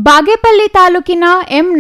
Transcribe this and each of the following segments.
ಬಾಗೇಪಲ್ಲಿ ತಾಲೂಕಿನ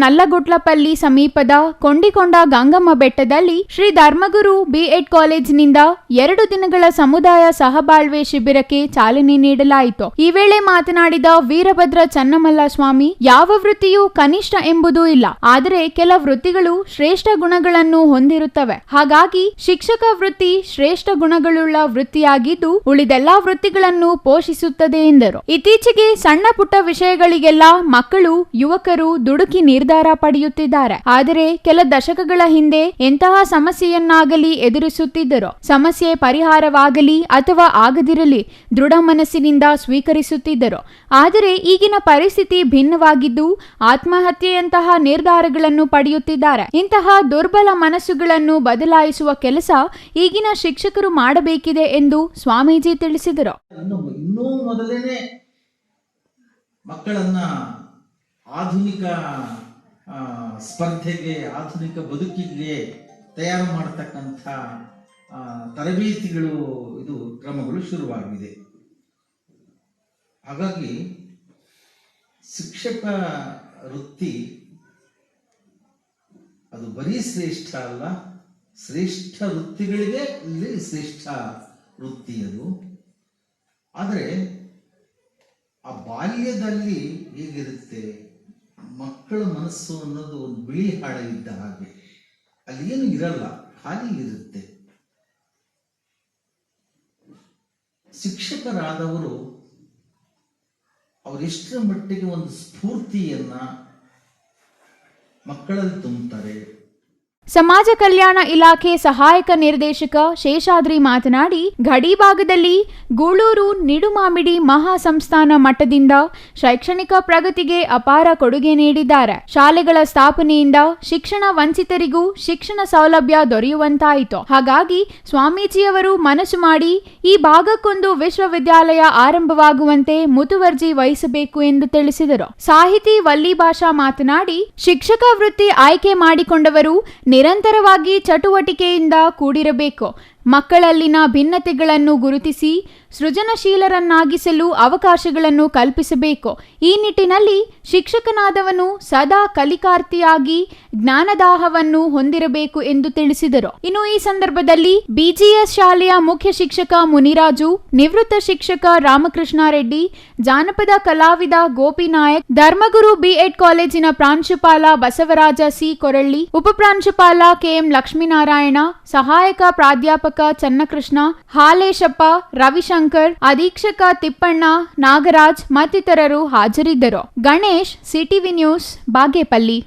ನಲ್ಲಗುಡ್ಲಪಲ್ಲಿ ಸಮೀಪದ ಕೊಂಡಿಕೊಂಡ ಗಂಗಮ್ಮ ಬೆಟ್ಟದಲ್ಲಿ ಶ್ರೀ ಧರ್ಮಗುರು ಬಿ.ಎಡ್ ಕಾಲೇಜಿನಿಂದ 2 ದಿನಗಳ ಸಮುದಾಯ ಸಹಬಾಳ್ವೆ ಶಿಬಿರಕ್ಕೆ ಚಾಲನೆ ನೀಡಲಾಯಿತು. ಈ ವೇಳೆ ಮಾತನಾಡಿದ ವೀರಭದ್ರ ಚನ್ನಮಲ್ಲ ಸ್ವಾಮಿ, ಯಾವ ವೃತ್ತಿಯೂ ಕನಿಷ್ಠ ಎಂಬುದೂ ಇಲ್ಲ, ಆದರೆ ಕೆಲ ವೃತ್ತಿಗಳು ಶ್ರೇಷ್ಠ ಗುಣಗಳನ್ನು ಹೊಂದಿರುತ್ತವೆ. ಹಾಗಾಗಿ ಶಿಕ್ಷಕ ವೃತ್ತಿ ಶ್ರೇಷ್ಠ ಗುಣಗಳುಳ್ಳ ವೃತ್ತಿಯಾಗಿದ್ದು ಉಳಿದೆಲ್ಲಾ ವೃತ್ತಿಗಳನ್ನು ಪೋಷಿಸುತ್ತದೆ ಎಂದರು. ಇತ್ತೀಚೆಗೆ ಸಣ್ಣ ಪುಟ್ಟ ವಿಷಯಗಳಿಗೆಲ್ಲ ಮಕ್ಕಳು ಯುವಕರು ದುಡುಕಿ ನಿರ್ಧಾರ ಪಡೆಯುತ್ತಿದ್ದಾರೆ. ಆದರೆ ಕೆಲ ದಶಕಗಳ ಹಿಂದೆ ಎಂತಹ ಸಮಸ್ಯೆಯನ್ನಾಗಲಿ ಎದುರಿಸುತ್ತಿದ್ದರೋ ಸಮಸ್ಯೆ ಪರಿಹಾರವಾಗಲಿ ಅಥವಾ ಆಗದಿರಲಿ ದೃಢ ಮನಸ್ಸಿನಿಂದ ಸ್ವೀಕರಿಸುತ್ತಿದ್ದರು. ಆದರೆ ಈಗಿನ ಪರಿಸ್ಥಿತಿ ಭಿನ್ನವಾಗಿದ್ದು ಆತ್ಮಹತ್ಯೆಯಂತಹ ನಿರ್ಧಾರಗಳನ್ನು ಪಡೆಯುತ್ತಿದ್ದಾರೆ. ಇಂತಹ ದುರ್ಬಲ ಮನಸ್ಸುಗಳನ್ನು ಬದಲಾಯಿಸುವ ಕೆಲಸ ಈಗಿನ ಶಿಕ್ಷಕರು ಮಾಡಬೇಕಿದೆ ಎಂದು ಸ್ವಾಮೀಜಿ ತಿಳಿಸಿದರು. ಇನ್ನೂ ಮೊದಲೇನೆ ಮಕ್ಕಳನ್ನ ಆಧುನಿಕ ಸ್ಪರ್ಧೆಗೆ, ಆಧುನಿಕ ಬದುಕಿಗೆ ತಯಾರು ಮಾಡತಕ್ಕಂಥ ತರಬೇತಿಗಳು, ಇದು ಕ್ರಮಗಳು ಶುರುವಾಗಿದೆ. ಹಾಗಾಗಿ ಶಿಕ್ಷಕ ವೃತ್ತಿ ಅದು ಬರೀ ಶ್ರೇಷ್ಠ ಅಲ್ಲ, ಶ್ರೇಷ್ಠ ವೃತ್ತಿಗಳಿಗೆ ಇಲ್ಲಿ ಶ್ರೇಷ್ಠ ವೃತ್ತಿ ಅದು. ಆದರೆ ಆ ಬಾಲ್ಯದಲ್ಲಿ ಹೇಗಿರುತ್ತೆ, ಮಕ್ಕಳ ಮನಸ್ಸು ಅನ್ನೋದು ಒಂದು ಬಿಳಿ ಹಾಳೆ ಇದ್ದ ಹಾಗೆ, ಅಲ್ಲಿ ಏನು ಇರಲ್ಲ, ಖಾಲಿ ಇರುತ್ತೆ. ಶಿಕ್ಷಕರಾದವರು ಅವರೆಷ್ಟರ ಮಟ್ಟಿಗೆ ಒಂದು ಸ್ಫೂರ್ತಿಯನ್ನ ಮಕ್ಕಳಲ್ಲಿ ತುಂಬುತ್ತಾರೆ. ಸಮಾಜ ಕಲ್ಯಾಣ ಇಲಾಖೆ ಸಹಾಯಕ ನಿರ್ದೇಶಕ ಶೇಷಾದ್ರಿ ಮಾತನಾಡಿ, ಗಡಿ ಭಾಗದಲ್ಲಿ ಗೂಳೂರು ನಿಡುಮಾಮಿಡಿ ಮಹಾ ಸಂಸ್ಥಾನ ಮಟ್ಟದಿಂದ ಶೈಕ್ಷಣಿಕ ಪ್ರಗತಿಗೆ ಅಪಾರ ಕೊಡುಗೆ ನೀಡಿದ್ದಾರೆ. ಶಾಲೆಗಳ ಸ್ಥಾಪನೆಯಿಂದ ಶಿಕ್ಷಣ ವಂಚಿತರಿಗೂ ಶಿಕ್ಷಣ ಸೌಲಭ್ಯ ದೊರೆಯುವಂತಾಯಿತು. ಹಾಗಾಗಿ ಸ್ವಾಮೀಜಿಯವರು ಮನಸ್ಸು ಮಾಡಿ ಈ ಭಾಗಕ್ಕೊಂದು ವಿಶ್ವವಿದ್ಯಾಲಯ ಆರಂಭವಾಗುವಂತೆ ಮುತುವರ್ಜಿ ವಹಿಸಬೇಕು ಎಂದು ತಿಳಿಸಿದರು. ಸಾಹಿತಿ ವಲ್ಲಿ ಭಾಷಾ ಮಾತನಾಡಿ, ಶಿಕ್ಷಕ ವೃತ್ತಿ ಆಯ್ಕೆ ಮಾಡಿಕೊಂಡವರು ನಿರಂತರವಾಗಿ ಚಟುವಟಿಕೆಯಿಂದ ಕೂಡಿರಬೇಕು. ಮಕ್ಕಳಲ್ಲಿನ ಭಿನ್ನತೆಗಳನ್ನು ಗುರುತಿಸಿ ಸೃಜನಶೀಲರನ್ನಾಗಿಸಲು ಅವಕಾಶಗಳನ್ನು ಕಲ್ಪಿಸಬೇಕು. ಈ ನಿಟ್ಟಿನಲ್ಲಿ ಶಿಕ್ಷಕನಾದವನು ಸದಾ ಕಲಿಕಾರ್ಥಿಯಾಗಿ ಜ್ಞಾನದಾಹವನ್ನು ಹೊಂದಿರಬೇಕು ಎಂದು ತಿಳಿಸಿದರು. ಇನ್ನು ಈ ಸಂದರ್ಭದಲ್ಲಿ ಬಿಜಿಎಸ್ ಶಾಲೆಯ ಮುಖ್ಯ ಶಿಕ್ಷಕ ಮುನಿರಾಜು, ನಿವೃತ್ತ ಶಿಕ್ಷಕ ರಾಮಕೃಷ್ಣ ರೆಡ್ಡಿ, ಜಾನಪದ ಕಲಾವಿದ ಗೋಪಿನಾಯಕ್, ಧರ್ಮಗುರು ಬಿ.ಎಡ್ ಕಾಲೇಜಿನ ಪ್ರಾಂಶುಪಾಲ ಬಸವರಾಜ ಸಿ ಕೊರಳ್ಳಿ, ಉಪಪ್ರಾಂಶುಪಾಲ ಕೆಎಂ ಲಕ್ಷ್ಮೀನಾರಾಯಣ, ಸಹಾಯಕ ಪ್ರಾಧ್ಯಾಪಕ ಚನ್ನಕೃಷ್ಣ, ಹಾಲೇಶಪ್ಪ, ರವಿಶಂಕರ್, ಅಧೀಕ್ಷಕ ತಿಪ್ಪಣ್ಣ, ನಾಗರಾಜ್ ಮತ್ತಿತರರು ಹಾಜರಿದ್ದರು. Ganesh, CTV news, Bagepalli.